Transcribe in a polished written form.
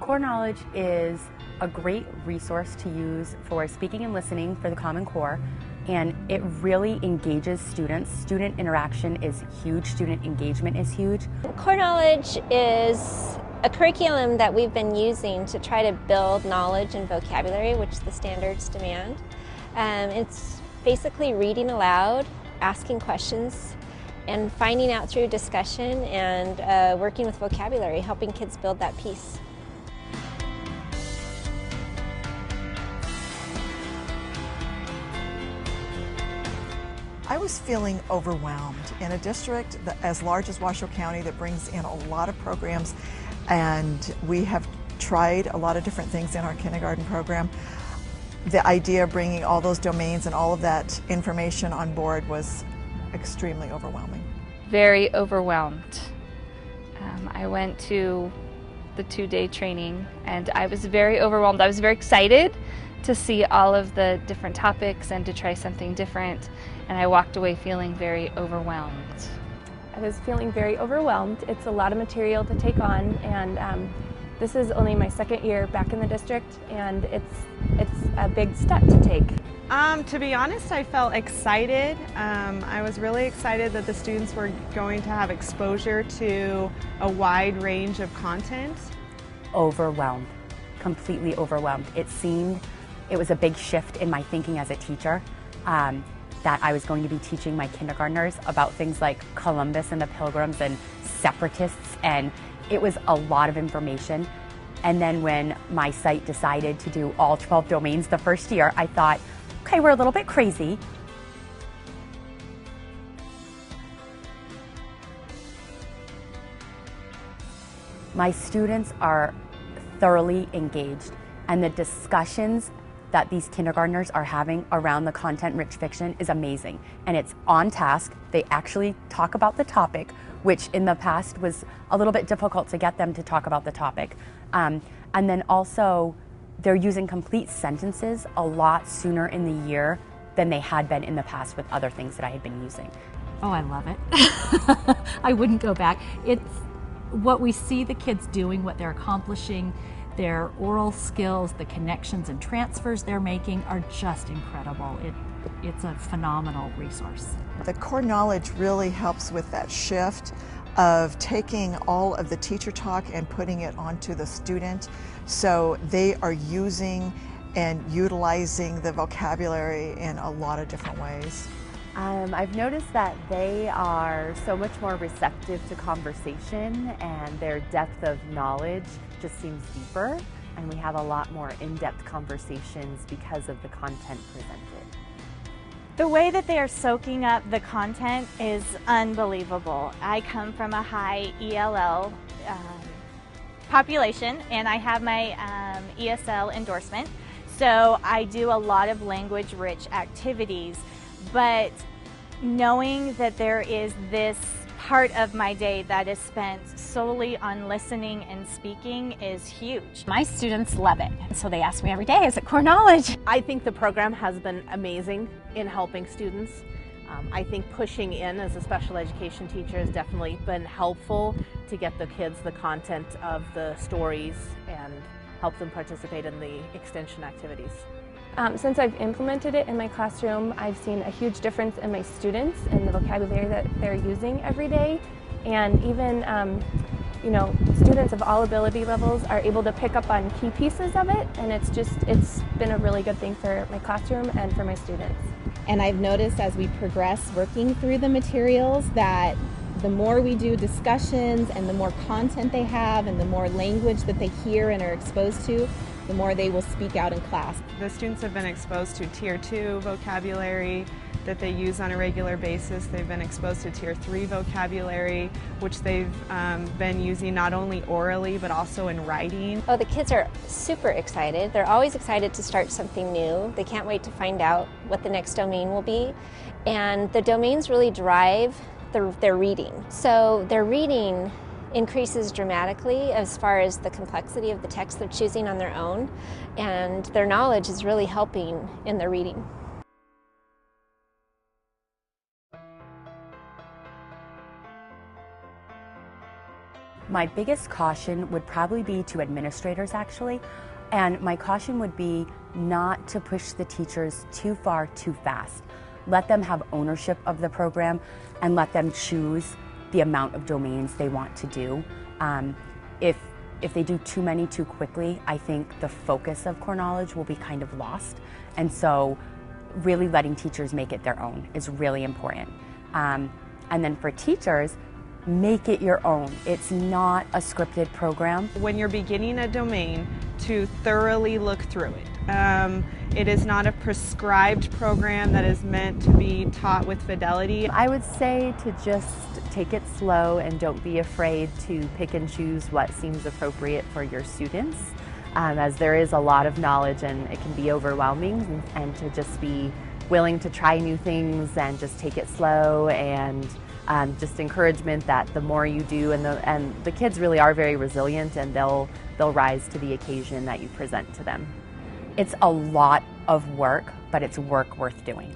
Core knowledge is a great resource to use for speaking and listening for the Common Core, and it really engages students. Student interaction is huge, student engagement is huge. Core knowledge is a curriculum that we've been using to try to build knowledge and vocabulary, which the standards demand. It's basically reading aloud, asking questions, and finding out through discussion and working with vocabulary, helping kids build that piece. I was feeling overwhelmed in a district as large as Washoe County that brings in a lot of programs, and we have tried a lot of different things in our kindergarten program. The idea of bringing all those domains and all of that information on board was extremely overwhelming. Very overwhelmed. I went to the 2-day training and I was very overwhelmed. I was very excited to see all of the different topics and to try something different, and I walked away feeling very overwhelmed. I was feeling very overwhelmed. It's a lot of material to take on, and this is only my second year back in the district, and it's a big step to take. To be honest, I felt excited. I was really excited that the students were going to have exposure to a wide range of content. Overwhelmed, completely overwhelmed. It was a big shift in my thinking as a teacher, that I was going to be teaching my kindergartners about things like Columbus and the Pilgrims and separatists, and it was a lot of information. And then when my site decided to do all 12 domains the first year, I thought, okay, we're a little bit crazy. My students are thoroughly engaged, and the discussions that these kindergartners are having around the content-rich fiction is amazing. And it's on task. They actually talk about the topic, which in the past was a little bit difficult to get them to talk about the topic. And then also, they're using complete sentences a lot sooner in the year than they had been in the past with other things that I had been using. Oh, I love it. I wouldn't go back. It's what we see the kids doing, what they're accomplishing, their oral skills, the connections and transfers they're making are just incredible. It's a phenomenal resource. The core knowledge really helps with that shift of taking all of the teacher talk and putting it onto the student, so they are using and utilizing the vocabulary in a lot of different ways. I've noticed that they are so much more receptive to conversation, and their depth of knowledge just seems deeper, and we have a lot more in-depth conversations because of the content presented. The way that they are soaking up the content is unbelievable. I come from a high ELL population, and I have my ESL endorsement, so I do a lot of language-rich activities. But knowing that there is this part of my day that is spent solely on listening and speaking is huge. My students love it, so they ask me every day, is it core knowledge? I think the program has been amazing in helping students. I think pushing in as a special education teacher has definitely been helpful to get the kids the content of the stories and help them participate in the extension activities. Since I've implemented it in my classroom, I've seen a huge difference in my students and the vocabulary that they're using every day. And even, students of all ability levels are able to pick up on key pieces of it, and it's been a really good thing for my classroom and for my students. And I've noticed as we progress working through the materials that the more we do discussions and the more content they have and the more language that they hear and are exposed to, the more they will speak out in class. The students have been exposed to Tier 2 vocabulary that they use on a regular basis. They've been exposed to Tier 3 vocabulary, which they've been using not only orally but also in writing. Oh, the kids are super excited. They're always excited to start something new. They can't wait to find out what the next domain will be. And the domains really drive their reading. So their reading increases dramatically as far as the complexity of the text they're choosing on their own, and their knowledge is really helping in their reading. My biggest caution would probably be to administrators, actually, and my caution would be not to push the teachers too far too fast. Let them have ownership of the program and let them choose the amount of domains they want to do. If they do too many too quickly, I think the focus of core knowledge will be kind of lost. And so really letting teachers make it their own is really important. And then for teachers, make it your own. It's not a scripted program. When you're beginning a domain, to thoroughly look through it. It is not a prescribed program that is meant to be taught with fidelity. I would say to just take it slow and don't be afraid to pick and choose what seems appropriate for your students, as there is a lot of knowledge and it can be overwhelming, and to just be willing to try new things and just take it slow, and just encouragement that the more you do, and the kids really are very resilient, and they'll rise to the occasion that you present to them. It's a lot of work, but it's work worth doing.